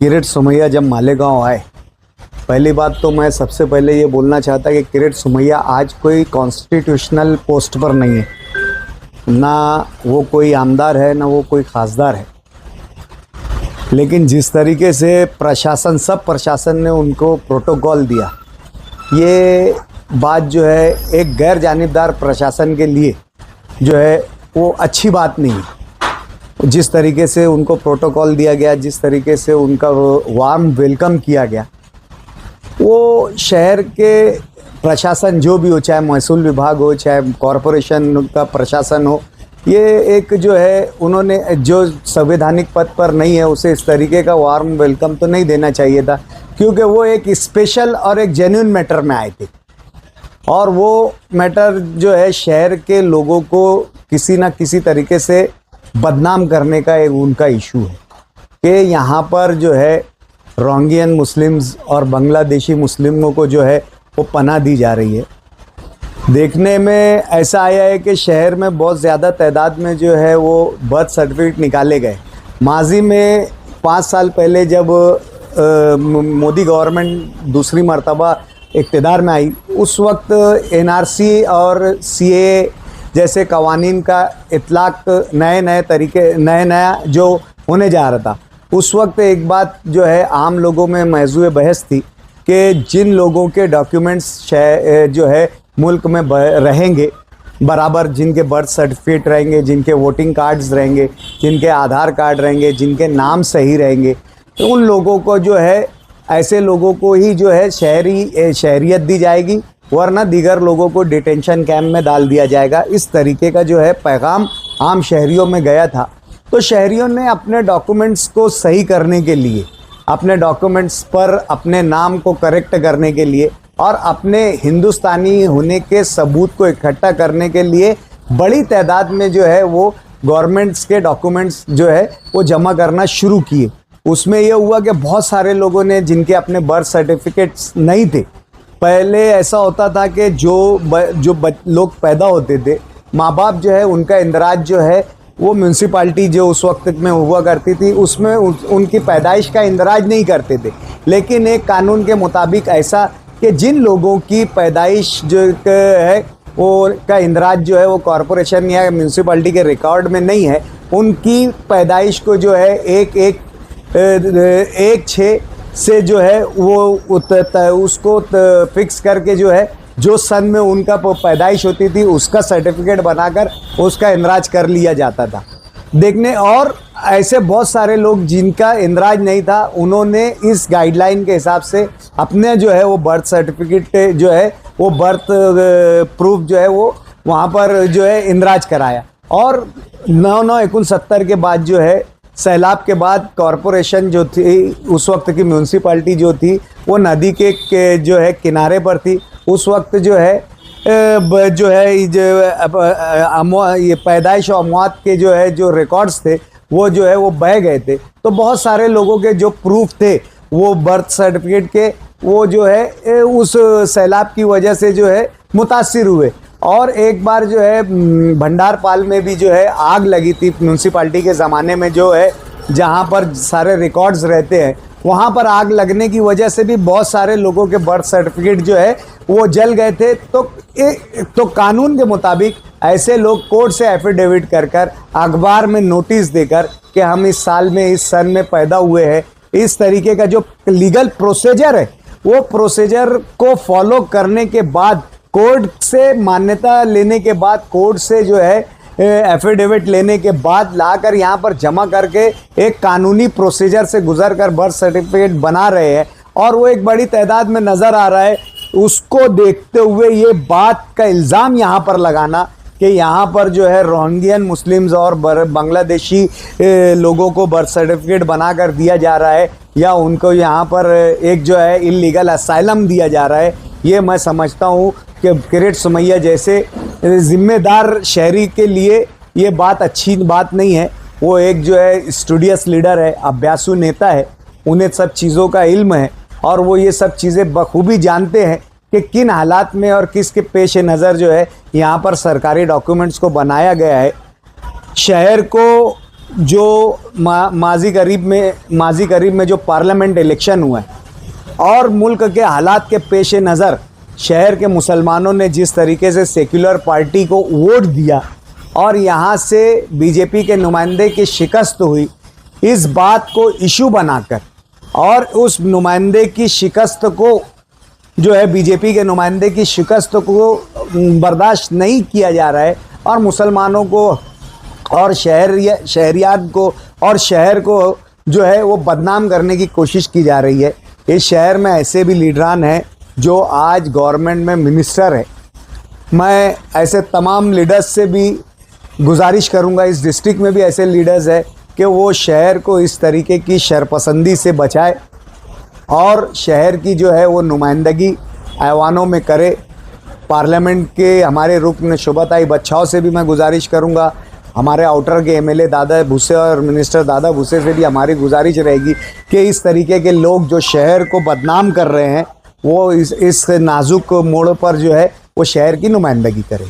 किरीट सोमैया जब मालेगांव आए, पहली बात तो मैं सबसे पहले ये बोलना चाहता कि किरीट सोमैया आज कोई कॉन्स्टिट्यूशनल पोस्ट पर नहीं है, ना वो कोई आमदार है, ना वो कोई खासदार है। लेकिन जिस तरीके से सब प्रशासन ने उनको प्रोटोकॉल दिया, ये बात जो है एक गैर जानिबदार प्रशासन के लिए जो है वो अच्छी बात नहीं है। जिस तरीके से उनको प्रोटोकॉल दिया गया, जिस तरीके से उनका वार्म वेलकम किया गया, वो शहर के प्रशासन जो भी हो, चाहे महसूल विभाग हो, चाहे कॉरपोरेशन का प्रशासन हो, ये एक जो है उन्होंने जो संवैधानिक पद पर नहीं है उसे इस तरीके का वार्म वेलकम तो नहीं देना चाहिए था, क्योंकि वो एक स्पेशल और एक जेन्युइन मैटर में आए थे। और वो मैटर जो है शहर के लोगों को किसी ना किसी तरीके से बदनाम करने का एक उनका इशू है कि यहाँ पर जो है रोहिंग्यन मुस्लिम्स और बांग्लादेशी मुस्लिमों को जो है वो पनाह दी जा रही है। देखने में ऐसा आया है कि शहर में बहुत ज़्यादा तादाद में जो है वो बर्थ सर्टिफिकेट निकाले गए। माजी में 5 साल पहले जब मोदी गवर्नमेंट दूसरी मर्तबा इक़्तिदार में आई, उस वक्त एनआरसी और सीए जैसे कवानीन का इतलाक़ नया जो होने जा रहा था, उस वक्त एक बात जो है आम लोगों में मौजूद बहस थी कि जिन लोगों के डॉक्यूमेंट्स जो है मुल्क में रहेंगे बराबर, जिनके बर्थ सर्टिफिकेट रहेंगे, जिनके वोटिंग कार्ड्स रहेंगे, जिनके आधार कार्ड रहेंगे, जिनके नाम सही रहेंगे, तो उन लोगों को जो है, ऐसे लोगों को ही जो है शहरियत दी जाएगी, वरना दीगर लोगों को डिटेंशन कैंप में डाल दिया जाएगा। इस तरीके का जो है पैगाम आम शहरियों में गया था। तो शहरियों ने अपने डॉक्यूमेंट्स को सही करने के लिए, अपने डॉक्यूमेंट्स पर अपने नाम को करेक्ट करने के लिए और अपने हिंदुस्तानी होने के सबूत को इकट्ठा करने के लिए बड़ी तादाद में जो है वो गवर्नमेंट्स के डॉक्यूमेंट्स जो है वो जमा करना शुरू किए। उसमें यह हुआ कि बहुत सारे लोगों ने, जिनके अपने बर्थ सर्टिफिकेट्स नहीं थे, पहले ऐसा होता था कि जो लोग पैदा होते थे, माँ बाप जो है उनका इंदराज जो है वो म्यूनसिपाल्टी जो उस वक्त में हुआ करती थी उसमें उनकी पैदाइश का इंदराज नहीं करते थे। लेकिन एक कानून के मुताबिक ऐसा कि जिन लोगों की पैदाइश जो है वो का इंदराज जो है वो कॉरपोरेशन या म्यूनसिपाल्टी के रिकॉर्ड में नहीं है, उनकी पैदाइश को जो है 1/6 से जो है वो उसको फिक्स करके जो है जो सन में उनका पैदाइश होती थी उसका सर्टिफिकेट बनाकर उसका इंदराज कर लिया जाता था। देखने और ऐसे बहुत सारे लोग जिनका इंदराज नहीं था, उन्होंने इस गाइडलाइन के हिसाब से अपने जो है वो बर्थ सर्टिफिकेट जो है वो बर्थ प्रूफ जो है वो वहाँ पर जो है इंदराज कराया। और 9/9/69 के बाद जो है सैलाब के बाद कॉरपोरेशन जो थी, उस वक्त की म्यूनसिपाल्टी जो थी, वो नदी के जो है किनारे पर थी। उस वक्त जो है ये पैदाइश और अमवात के जो है जो रिकॉर्ड्स थे वो जो है वो बह गए थे। तो बहुत सारे लोगों के जो प्रूफ थे वो बर्थ सर्टिफिकेट के, वो जो है उस सैलाब की वजह से जो है मुतासिर हुए। और एक बार जो है भंडारपाल में भी जो है आग लगी थी म्यूनसिपाल्टी के ज़माने में, जो है जहाँ पर सारे रिकॉर्ड्स रहते हैं, वहाँ पर आग लगने की वजह से भी बहुत सारे लोगों के बर्थ सर्टिफिकेट जो है वो जल गए थे। तो कानून के मुताबिक ऐसे लोग कोर्ट से एफिडेविट कर अखबार में नोटिस देकर कि हम इस साल में, इस सन में पैदा हुए हैं, इस तरीके का जो लीगल प्रोसीजर है वो प्रोसीजर को फॉलो करने के बाद, कोर्ट से मान्यता लेने के बाद, कोर्ट से जो है एफिडेविट लेने के बाद लाकर यहाँ पर जमा करके एक कानूनी प्रोसीजर से गुजर कर बर्थ सर्टिफिकेट बना रहे हैं। और वो एक बड़ी तादाद में नज़र आ रहा है। उसको देखते हुए ये बात का इल्ज़ाम यहाँ पर लगाना कि यहाँ पर जो है रोहिंग्यन मुस्लिम्स और बांग्लादेशी लोगों को बर्थ सर्टिफिकेट बनाकर दिया जा रहा है, या उनको यहाँ पर एक जो है इल्लीगल असाइलम दिया जा रहा है, ये मैं समझता हूँ कि किरीट सोमैया जैसे ज़िम्मेदार शहरी के लिए ये बात अच्छी बात नहीं है। वो एक जो है स्टूडियस लीडर है, अभ्यासु नेता है, उन्हें सब चीज़ों का इल्म है और वो ये सब चीज़ें बखूबी जानते हैं कि किन हालात में और किसके पेश नज़र जो है यहाँ पर सरकारी डॉक्यूमेंट्स को बनाया गया है। शहर को जो माजी करीब में जो पार्लियामेंट इलेक्शन हुआ है और मुल्क के हालात के पेश नज़र शहर के मुसलमानों ने जिस तरीके से सेक्युलर पार्टी को वोट दिया और यहाँ से बीजेपी के नुमाइंदे की शिकस्त हुई, इस बात को इशू बनाकर और उस नुमाइंदे की शिकस्त को जो है बीजेपी के नुमाइंदे की शिकस्त को बर्दाश्त नहीं किया जा रहा है और मुसलमानों को और शहरियात को और शहर को जो है वो बदनाम करने की कोशिश की जा रही है। इस शहर में ऐसे भी लीडरान हैं जो आज गवर्नमेंट में मिनिस्टर है। मैं ऐसे तमाम लीडर्स से भी गुजारिश करूंगा, इस डिस्ट्रिक्ट में भी ऐसे लीडर्स हैं कि वो शहर को इस तरीके की शरपसंदी से बचाए और शहर की जो है वो नुमाइंदगी ऐवानों में करे। पार्लियामेंट के हमारे रुकन शुबताई बच्चाओं से भी मैं गुजारिश करूंगा, हमारे आउटर के एमएलए दादा भूसे और मिनिस्टर दादा भूसे से भी हमारी गुजारिश रहेगी कि इस तरीके के लोग जो शहर को बदनाम कर रहे हैं वो इस नाजुक मोड़ पर जो है वो शहर की नुमाइंदगी करें।